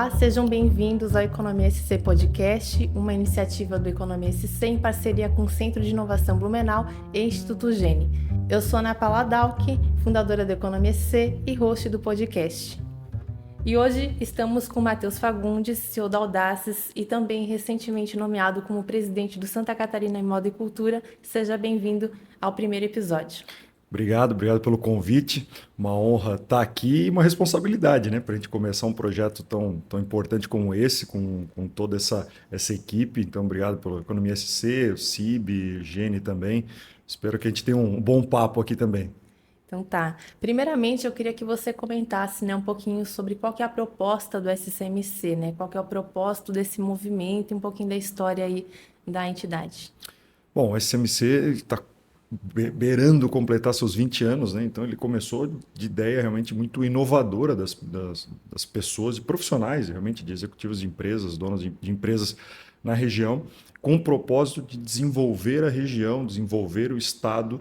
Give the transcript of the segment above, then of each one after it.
Olá, sejam bem-vindos ao Economia SC Podcast, uma iniciativa do Economia SC em parceria com o Centro de Inovação Blumenau e Instituto Gene. Eu sou Ana Paula Dalck, fundadora do Economia SC e host do podcast. E hoje estamos com Matheus Fagundes, CEO da Audaces e também recentemente nomeado como presidente do Santa Catarina em Moda e Cultura. Seja bem-vindo ao primeiro episódio. Obrigado pelo convite. Uma honra estar aqui e uma responsabilidade, né, para a gente começar um projeto tão importante como esse, com toda essa equipe. Então, obrigado pelo Economia SC, o CIB, Gene também. Espero que a gente tenha um bom papo aqui também. Então tá. Primeiramente, eu queria que você comentasse, né, um pouquinho sobre qual que é a proposta do SCMC, né? Qual que é o propósito desse movimento e um pouquinho da história aí da entidade. Bom, o SCMC está beirando completar seus 20 anos, né? Então ele começou de ideia realmente muito inovadora das pessoas, de profissionais, realmente de executivos de empresas, donos de empresas na região, com o propósito de desenvolver a região, desenvolver o estado,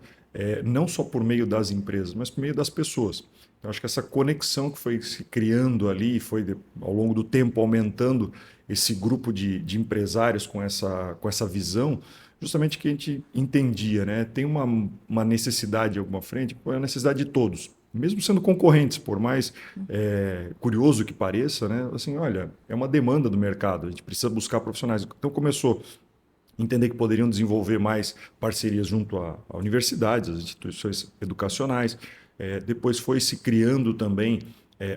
não só por meio das empresas, mas por meio das pessoas. Então acho que essa conexão que foi se criando ali, foi ao longo do tempo aumentando esse grupo de empresários com essa visão, justamente que a gente entendia, né? Tem uma necessidade em alguma frente, é a necessidade de todos, mesmo sendo concorrentes, por mais curioso que pareça, né? Assim, olha, é uma demanda do mercado, a gente precisa buscar profissionais. Então começou a entender que poderiam desenvolver mais parcerias junto a universidades, às instituições educacionais. Depois foi se criando também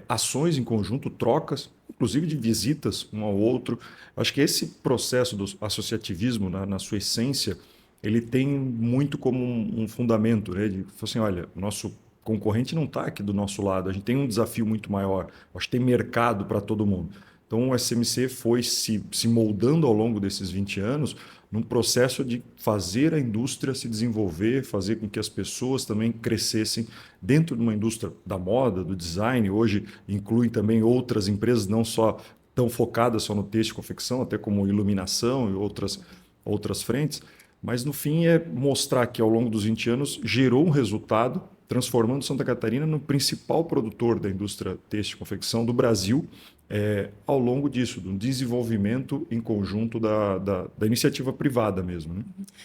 ações em conjunto, trocas, inclusive de visitas um ao outro. Acho que esse processo do associativismo, na sua essência, ele tem muito como um fundamento, né? De assim, olha, o nosso concorrente não está aqui do nosso lado, a gente tem um desafio muito maior, acho que tem mercado para todo mundo. Então, o SMC foi se moldando ao longo desses 20 anos num processo de fazer a indústria se desenvolver, fazer com que as pessoas também crescessem dentro de uma indústria da moda, do design. Hoje inclui também outras empresas, não só tão focadas só no têxtil e confecção, até como iluminação e outras frentes. Mas, no fim, é mostrar que ao longo dos 20 anos gerou um resultado, transformando Santa Catarina no principal produtor da indústria têxtil e confecção do Brasil, ao longo disso, do desenvolvimento em conjunto da iniciativa privada mesmo, né?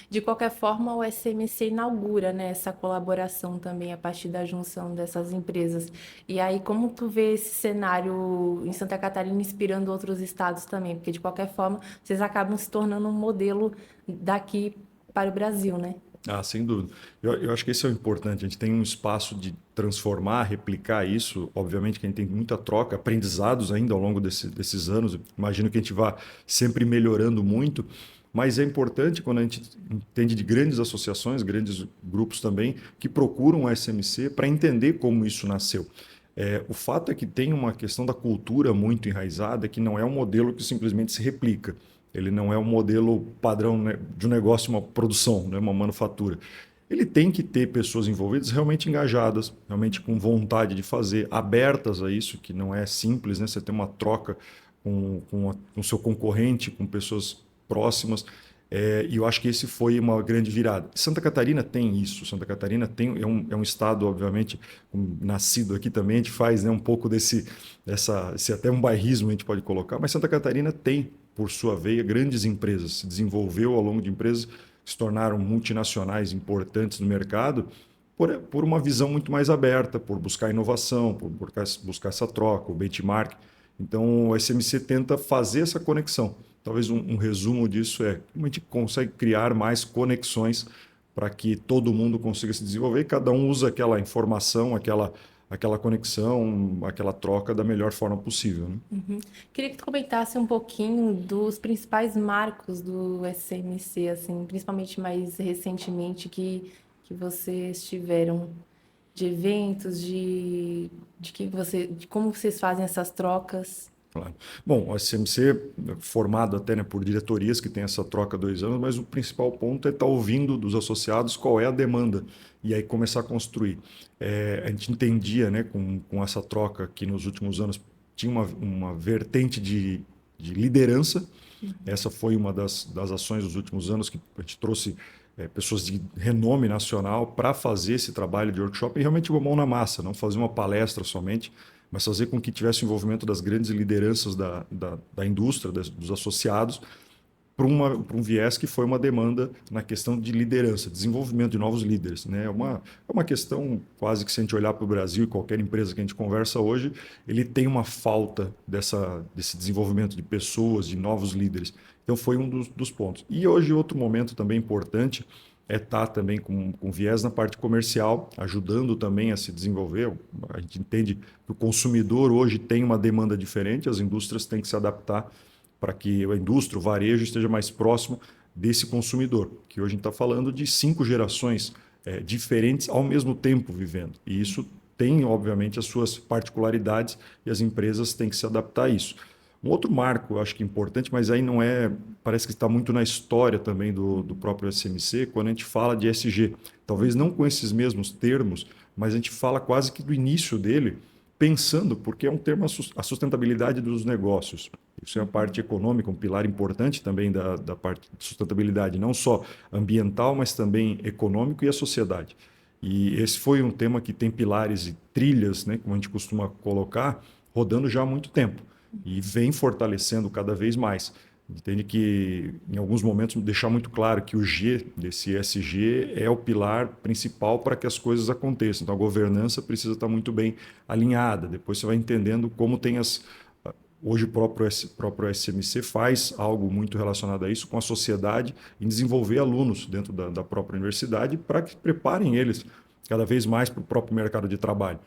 De qualquer forma, o SMC inaugura, né, essa colaboração também a partir da junção dessas empresas. E aí, como tu vê esse cenário em Santa Catarina inspirando outros estados também? Porque, de qualquer forma, vocês acabam se tornando um modelo daqui para o Brasil, né? Ah, sem dúvida. Eu acho que isso é o importante. A gente tem um espaço de transformar, replicar isso. Obviamente que a gente tem muita troca, aprendizados ainda ao longo desses anos. Imagino que a gente vá sempre melhorando muito. Mas é importante quando a gente entende de grandes associações, grandes grupos também, que procuram o SMC para entender como isso nasceu. O fato é que tem uma questão da cultura muito enraizada, que não é um modelo que simplesmente se replica. Ele não é um modelo padrão, né, de um negócio, uma produção, né, uma manufatura. Ele tem que ter pessoas envolvidas realmente engajadas, realmente com vontade de fazer, abertas a isso, que não é simples, né? Você ter uma troca com o seu concorrente, com pessoas próximas. E eu acho que esse foi uma grande virada. Santa Catarina tem isso. Santa Catarina é um estado, obviamente, nascido aqui também, a gente faz, né, um pouco esse até um bairrismo a gente pode colocar, mas Santa Catarina tem, por sua veia, grandes empresas. Se desenvolveu ao longo de empresas que se tornaram multinacionais importantes no mercado por uma visão muito mais aberta, por buscar inovação, por buscar essa troca, o benchmark. Então, o SMC tenta fazer essa conexão. Talvez um resumo disso como a gente consegue criar mais conexões para que todo mundo consiga se desenvolver e cada um usa aquela informação, aquela conexão, aquela troca da melhor forma possível, né? Uhum. Queria que tu comentasse um pouquinho dos principais marcos do SMC, assim, principalmente mais recentemente que vocês tiveram de eventos, de como vocês fazem essas trocas. Claro. Bom, o SMC é formado até, né, por diretorias que tem essa troca há 2 anos, mas o principal ponto é estar ouvindo dos associados qual é a demanda e aí começar a construir. A gente entendia, né, com essa troca que nos últimos anos tinha uma vertente de liderança. Essa foi uma das ações dos últimos anos que a gente trouxe pessoas de renome nacional para fazer esse trabalho de workshop e realmente uma mão na massa, não fazer uma palestra somente, mas fazer com que tivesse o envolvimento das grandes lideranças da indústria, dos associados, para um viés que foi uma demanda na questão de liderança, desenvolvimento de novos líderes. Né? É uma questão quase que, se a gente olhar para o Brasil e qualquer empresa que a gente conversa hoje, ele tem uma falta desse desenvolvimento de pessoas, de novos líderes. Então, foi um dos pontos. E hoje, outro momento também importante é estar também com viés na parte comercial, ajudando também a se desenvolver. A gente entende que o consumidor hoje tem uma demanda diferente, as indústrias têm que se adaptar para que a indústria, o varejo, esteja mais próximo desse consumidor, que hoje a gente está falando de 5 gerações diferentes ao mesmo tempo vivendo. E isso tem, obviamente, as suas particularidades e as empresas têm que se adaptar a isso. Um outro marco, eu acho que importante, mas aí não é, parece que está muito na história também do próprio SMC, quando a gente fala de ESG. Talvez não com esses mesmos termos, mas a gente fala quase que do início dele, pensando, porque é um termo a sustentabilidade dos negócios. Isso é a parte econômica, um pilar importante também da parte de sustentabilidade, não só ambiental, mas também econômico e a sociedade. E esse foi um tema que tem pilares e trilhas, né, como a gente costuma colocar, rodando já há muito tempo e vem fortalecendo cada vez mais. Entende que, em alguns momentos, deixar muito claro que o G desse ESG é o pilar principal para que as coisas aconteçam. Então, a governança precisa estar muito bem alinhada. Depois você vai entendendo como tem Hoje, o próprio SMC faz algo muito relacionado a isso com a sociedade, em desenvolver alunos dentro da própria universidade para que preparem eles cada vez mais para o próprio mercado de trabalho.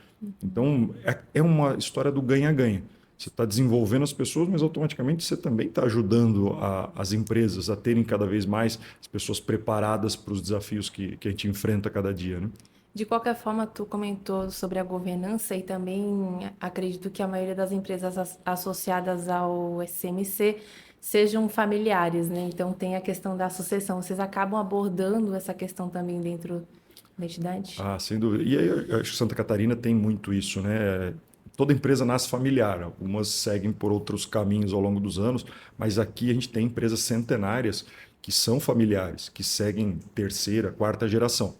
Então, é uma história do ganha-ganha. Você está desenvolvendo as pessoas, mas automaticamente você também está ajudando as empresas a terem cada vez mais as pessoas preparadas para os desafios que a gente enfrenta cada dia, né? De qualquer forma, tu comentou sobre a governança e também acredito que a maioria das empresas associadas ao SMC sejam familiares, né? Então tem a questão da sucessão. Vocês acabam abordando essa questão também dentro da entidade? Ah, sem dúvida. E aí, eu acho que Santa Catarina tem muito isso, né? Toda empresa nasce familiar, algumas seguem por outros caminhos ao longo dos anos, mas aqui a gente tem empresas centenárias que são familiares, que seguem terceira, quarta geração.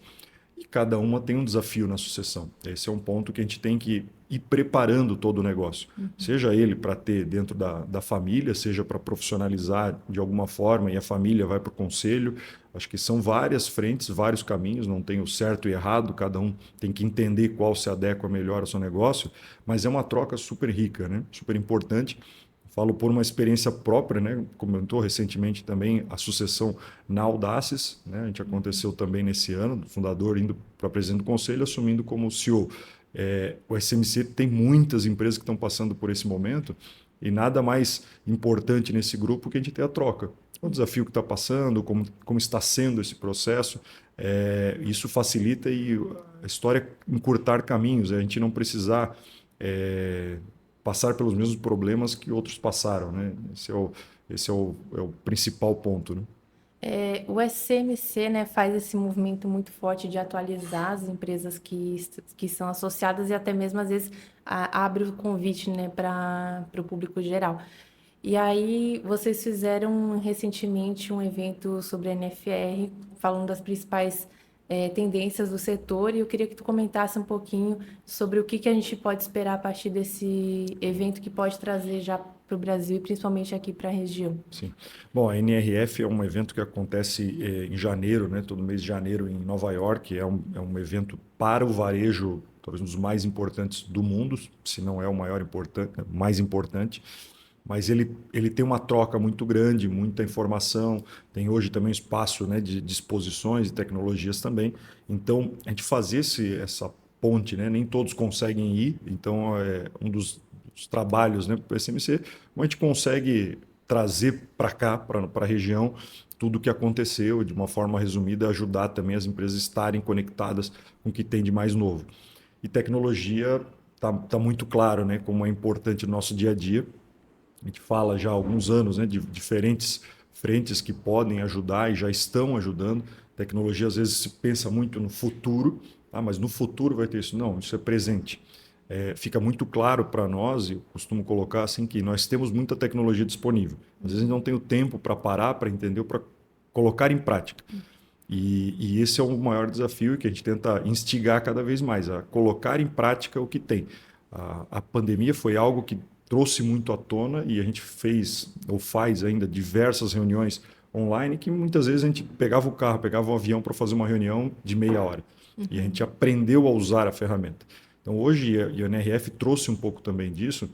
E cada uma tem um desafio na sucessão. Esse é um ponto que a gente tem que ir preparando todo o negócio. Seja ele para ter dentro da família, seja para profissionalizar de alguma forma e a família vai para o conselho. Acho que são várias frentes, vários caminhos, não tem o certo e errado, cada um tem que entender qual se adequa melhor ao seu negócio, mas é uma troca super rica, né? Super importante. Falo por uma experiência própria, né? Comentou recentemente também a sucessão na Audaces, né? A gente aconteceu também nesse ano, o fundador indo para presidente do conselho, assumindo como CEO. O SMC tem muitas empresas que estão passando por esse momento e nada mais importante nesse grupo que a gente ter a troca. O desafio que está passando, como está sendo esse processo, isso facilita e a história encurtar caminhos, a gente não precisar passar pelos mesmos problemas que outros passaram, né? Esse é o principal ponto, né? O SMC, né, faz esse movimento muito forte de atualizar as empresas que são associadas e até mesmo, às vezes, abre o convite, né, para o público geral. E aí, vocês fizeram recentemente um evento sobre a NFR, falando das principais tendências do setor, e eu queria que tu comentasse um pouquinho sobre o que a gente pode esperar a partir desse evento que pode trazer já para o Brasil e principalmente aqui para a região. Sim. Bom, a NRF é um evento que acontece em janeiro, né? Todo mês de janeiro em Nova York. É um evento para o varejo, talvez um dos mais importantes do mundo, se não é o mais importante. Mas ele tem uma troca muito grande, muita informação, tem hoje também espaço, né, de exposições e tecnologias também. Então, a gente fazer essa ponte, né, nem todos conseguem ir, então é um dos trabalhos, né, para o SMC, a gente consegue trazer para cá, para a região, tudo o que aconteceu, de uma forma resumida, ajudar também as empresas a estarem conectadas com o que tem de mais novo. E tecnologia tá muito claro, né, como é importante no nosso dia a dia. A gente fala já há alguns anos, né, de diferentes frentes que podem ajudar e já estão ajudando. Tecnologia, às vezes, se pensa muito no futuro, mas no futuro vai ter isso. Não, isso é presente. Fica muito claro para nós, eu costumo colocar assim, que nós temos muita tecnologia disponível. Às vezes, a gente não tem o tempo para parar, para entender, para colocar em prática. E esse é o maior desafio que a gente tenta instigar cada vez mais, a colocar em prática o que tem. A pandemia foi algo que trouxe muito à tona e a gente fez ou faz ainda diversas reuniões online que muitas vezes a gente pegava o carro, pegava o avião para fazer uma reunião de meia hora. E a gente aprendeu a usar a ferramenta. Então, hoje, a NRF trouxe um pouco também disso.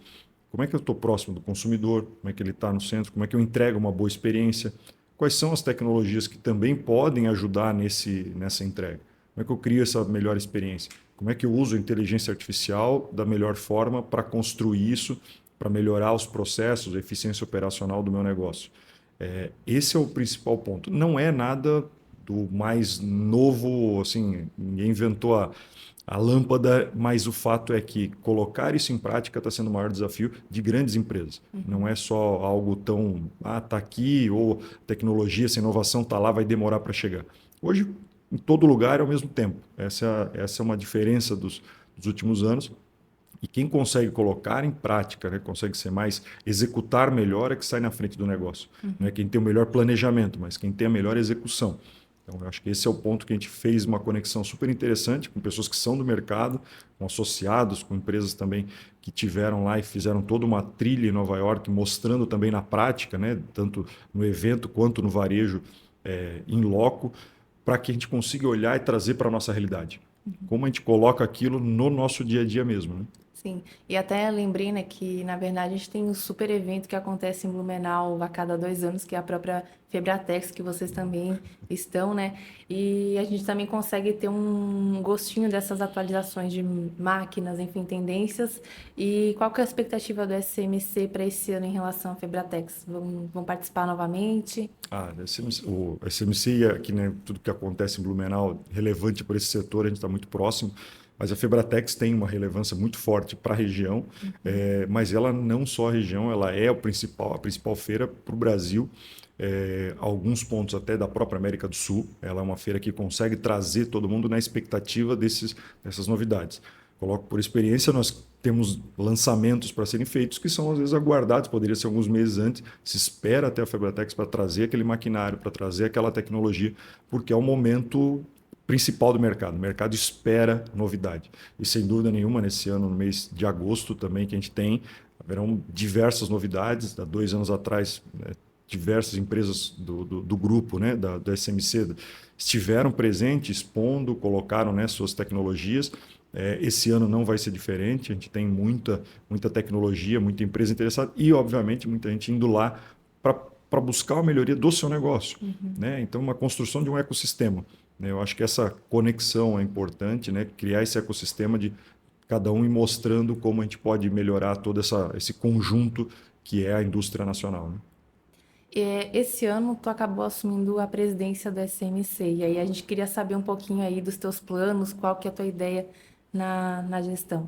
Como é que eu estou próximo do consumidor? Como é que ele está no centro? Como é que eu entrego uma boa experiência? Quais são as tecnologias que também podem ajudar nessa entrega? Como é que eu crio essa melhor experiência? Como é que eu uso a inteligência artificial da melhor forma para construir isso, para melhorar os processos, a eficiência operacional do meu negócio? Esse é o principal ponto. Não é nada do mais novo, assim, ninguém inventou a lâmpada, mas o fato é que colocar isso em prática está sendo o maior desafio de grandes empresas. Não é só algo tão, está aqui, ou tecnologia, essa inovação está lá, vai demorar para chegar. Hoje, em todo lugar é ao mesmo tempo. Essa é uma diferença dos últimos anos. E quem consegue colocar em prática, né, consegue ser mais, executar melhor é que sai na frente do negócio. Não é quem tem o melhor planejamento, mas quem tem a melhor execução. Então, eu acho que esse é o ponto que a gente fez uma conexão super interessante com pessoas que são do mercado, com associados, com empresas também que tiveram lá e fizeram toda uma trilha em Nova York, mostrando também na prática, né, tanto no evento quanto no varejo em loco, para que a gente consiga olhar e trazer para a nossa realidade. Como a gente coloca aquilo no nosso dia a dia mesmo, né? Sim, e até lembrei, né, que na verdade a gente tem um super evento que acontece em Blumenau a cada 2 anos, que é a própria Febratex, que vocês também estão, né? E a gente também consegue ter um gostinho dessas atualizações de máquinas, enfim, tendências. E qual que é a expectativa do SMC para esse ano em relação à Febratex? Vão participar novamente? O SMC, aqui, né, tudo que acontece em Blumenau, relevante para esse setor, a gente está muito próximo. Mas a Febratex tem uma relevância muito forte para a região, mas ela não só a região, ela é a principal feira para o Brasil, alguns pontos até da própria América do Sul. Ela é uma feira que consegue trazer todo mundo na expectativa dessas novidades. Coloco por experiência, nós temos lançamentos para serem feitos que são às vezes aguardados, poderia ser alguns meses antes, se espera até a Febratex para trazer aquele maquinário, para trazer aquela tecnologia, porque é o momento principal do mercado. O mercado espera novidade. E sem dúvida nenhuma, nesse ano, no mês de agosto também, que a gente haverão diversas novidades. Há 2 anos atrás, né, diversas empresas do grupo, né, da SMC, estiveram presentes, expondo, colocaram, né, suas tecnologias. Esse ano não vai ser diferente. A gente tem muita tecnologia, muita empresa interessada e, obviamente, muita gente indo lá para buscar a melhoria do seu negócio. Né? Então, uma construção de um ecossistema. Eu acho que essa conexão é importante, né? Criar esse ecossistema de cada um e mostrando como a gente pode melhorar todo esse conjunto que é a indústria nacional. Né? Esse ano tu acabou assumindo a presidência do SMC, e aí a gente queria saber um pouquinho aí dos teus planos, qual que é a tua ideia na gestão.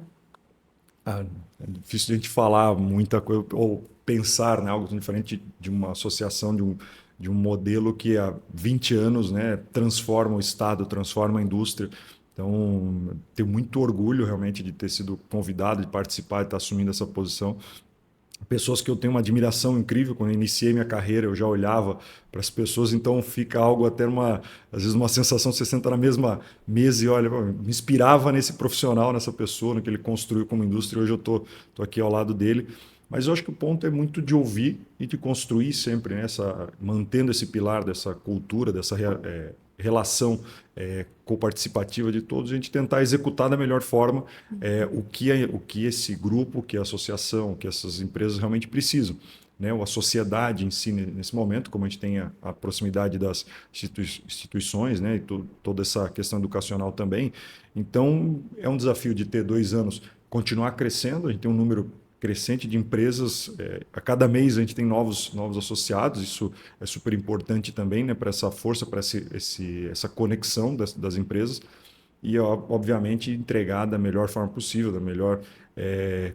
É difícil a gente falar muita coisa ou pensar, né, algo diferente de uma associação, de um modelo que há 20 anos, né, transforma o Estado, transforma a indústria. Então, tenho muito orgulho realmente de ter sido convidado, de participar, de estar assumindo essa posição. Pessoas que eu tenho uma admiração incrível. Quando eu iniciei minha carreira, eu já olhava para as pessoas, então fica algo até às vezes uma sensação, você senta na mesma mesa e olha, me inspirava nesse profissional, nessa pessoa, no que ele construiu como indústria. Hoje eu estou aqui ao lado dele. Mas eu acho que o ponto é muito de ouvir e de construir sempre, né, mantendo esse pilar dessa cultura, dessa relação coparticipativa de todos, a gente tentar executar da melhor forma o que esse grupo, que a associação, que essas empresas realmente precisam. Né? Ou a sociedade em si, nesse momento, como a gente tem a proximidade das instituições, né? E toda essa questão educacional também. Então, é um desafio de ter 2 anos, continuar crescendo. A gente tem um número crescente de empresas. A cada mês a gente tem novos associados. Isso é super importante também, né? Para essa força, para essa conexão das empresas. E, obviamente, entregar da melhor forma possível, da melhor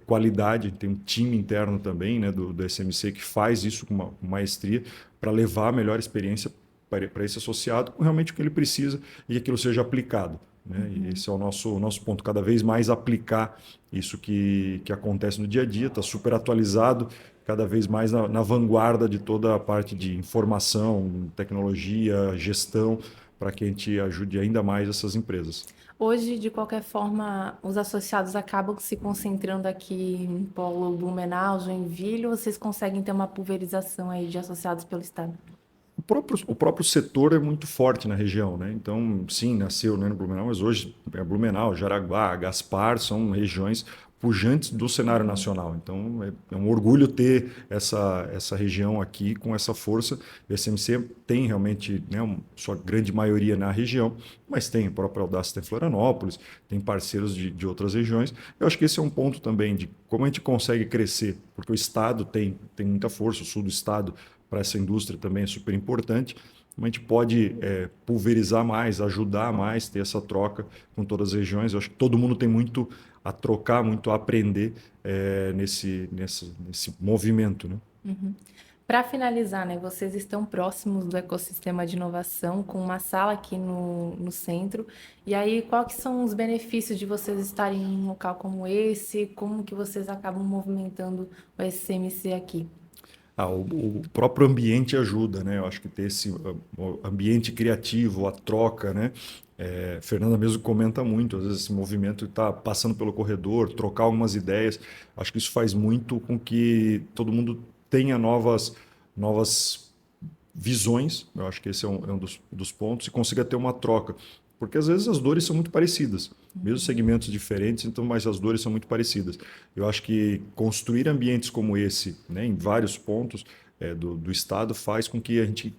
qualidade. A gente tem um time interno também, né, do SMC que faz isso com uma maestria para levar a melhor experiência para esse associado com realmente o que ele precisa e que aquilo seja aplicado. Né? E esse é o nosso ponto, cada vez mais aplicar isso que acontece no dia a dia, está super atualizado, cada vez mais na vanguarda de toda a parte de informação, tecnologia, gestão, para que a gente ajude ainda mais essas empresas. Hoje, de qualquer forma, os associados acabam se concentrando aqui em Polo Blumenau, Joinville, ou vocês conseguem ter uma pulverização aí de associados pelo estado? O próprio setor é muito forte na região, né? Então, sim, nasceu, né, no Blumenau, mas hoje é Blumenau, Jaraguá, Gaspar são regiões pujantes do cenário nacional. Então, é um orgulho ter essa região aqui com essa força. O SMC tem realmente, né, sua grande maioria na região, mas tem a própria Audácia em Florianópolis, tem parceiros de outras regiões. Eu acho que esse é um ponto também de como a gente consegue crescer, porque o Estado tem muita força, o sul do Estado para essa indústria também é super importante. Como a gente pode pulverizar mais, ajudar mais, ter essa troca com todas as regiões. Eu acho que todo mundo tem muito a trocar, muito a aprender nesse movimento, né? Uhum. Para finalizar, né, vocês estão próximos do ecossistema de inovação, com uma sala aqui no centro. E aí, quais que são os benefícios de vocês estarem em um local como esse? Como que vocês acabam movimentando o SMC aqui? O próprio ambiente ajuda, né? Eu acho que ter esse ambiente criativo, a troca, né? Fernanda mesmo comenta muito, às vezes esse movimento está passando pelo corredor, trocar algumas ideias. Acho que isso faz muito com que todo mundo tenha novas visões. Eu acho que esse é um dos pontos e consiga ter uma troca. Porque às vezes as dores são muito parecidas, mesmo segmentos diferentes, então, mas as dores são muito parecidas. Eu acho que construir ambientes como esse, né, em vários pontos do Estado, faz com que a gente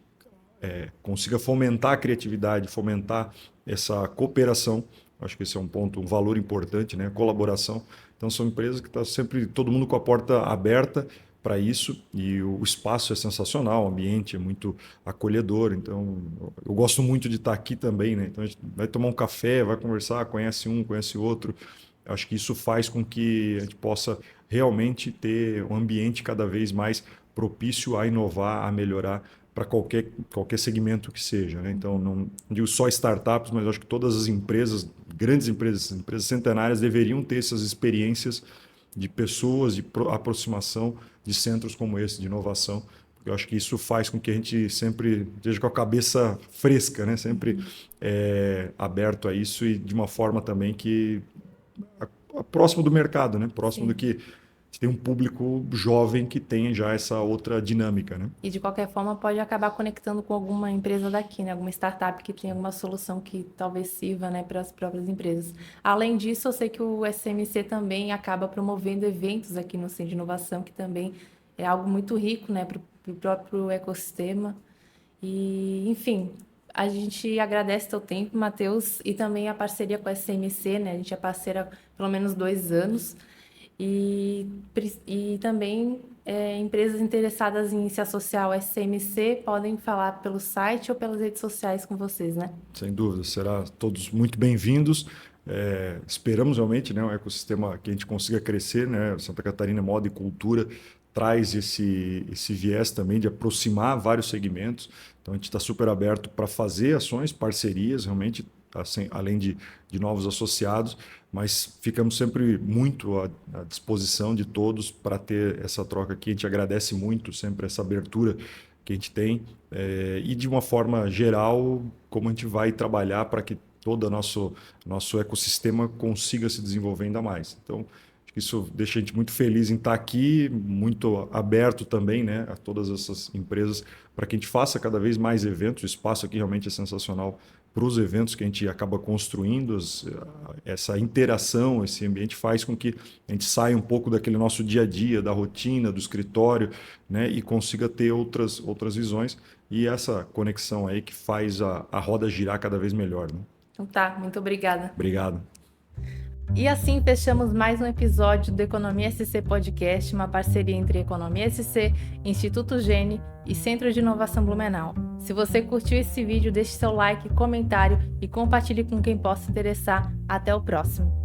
consiga fomentar a criatividade, fomentar essa cooperação. Acho que esse é um ponto, um valor importante, né, a colaboração. Então são empresas que estão sempre, todo mundo com a porta aberta para isso, e o espaço é sensacional, o ambiente é muito acolhedor, então eu gosto muito de estar aqui também, né? Então a gente vai tomar um café, vai conversar, conhece um, conhece outro. Acho que isso faz com que a gente possa realmente ter um ambiente cada vez mais propício a inovar, a melhorar para qualquer segmento que seja, né? Então não digo só startups, mas acho que todas as empresas, grandes empresas centenárias deveriam ter essas experiências de pessoas, de aproximação de centros como esse, de inovação. Eu acho que isso faz com que a gente sempre esteja com a cabeça fresca, né? Sempre aberto a isso e de uma forma também que próximo do mercado, né? Próximo do que tem um público jovem que tem já essa outra dinâmica, né? E de qualquer forma pode acabar conectando com alguma empresa daqui, né? Alguma startup que tem alguma solução que talvez sirva, né, para as próprias empresas. Além disso, eu sei que o SMC também acaba promovendo eventos aqui no Centro de Inovação, que também é algo muito rico, né, para o próprio ecossistema. E, enfim, a gente agradece o teu tempo, Matheus, e também a parceria com a SMC, né? A gente é parceira há pelo menos 2 anos. E também empresas interessadas em se associar ao SMC podem falar pelo site ou pelas redes sociais com vocês, né? Sem dúvida, será todos muito bem-vindos. Esperamos realmente, né, um ecossistema que a gente consiga crescer, né? Santa Catarina Moda e Cultura traz esse viés também de aproximar vários segmentos. Então a gente está super aberto para fazer ações, parcerias, realmente, assim, além de novos associados, mas ficamos sempre muito à disposição de todos para ter essa troca aqui. A gente agradece muito sempre essa abertura que a gente tem e de uma forma geral, como a gente vai trabalhar para que todo o nosso ecossistema consiga se desenvolver ainda mais. Então, acho que isso deixa a gente muito feliz em estar aqui, muito aberto também, né, a todas essas empresas, para que a gente faça cada vez mais eventos. O espaço aqui realmente é sensacional para os eventos que a gente acaba construindo, essa interação, esse ambiente faz com que a gente saia um pouco daquele nosso dia a dia, da rotina, do escritório, né, e consiga ter outras visões e essa conexão aí que faz a roda girar cada vez melhor, né? Então tá, muito obrigada. Obrigado. E assim fechamos mais um episódio do Economia SC Podcast, uma parceria entre Economia SC, Instituto Gene e Centro de Inovação Blumenau. Se você curtiu esse vídeo, deixe seu like, comentário e compartilhe com quem possa interessar. Até o próximo!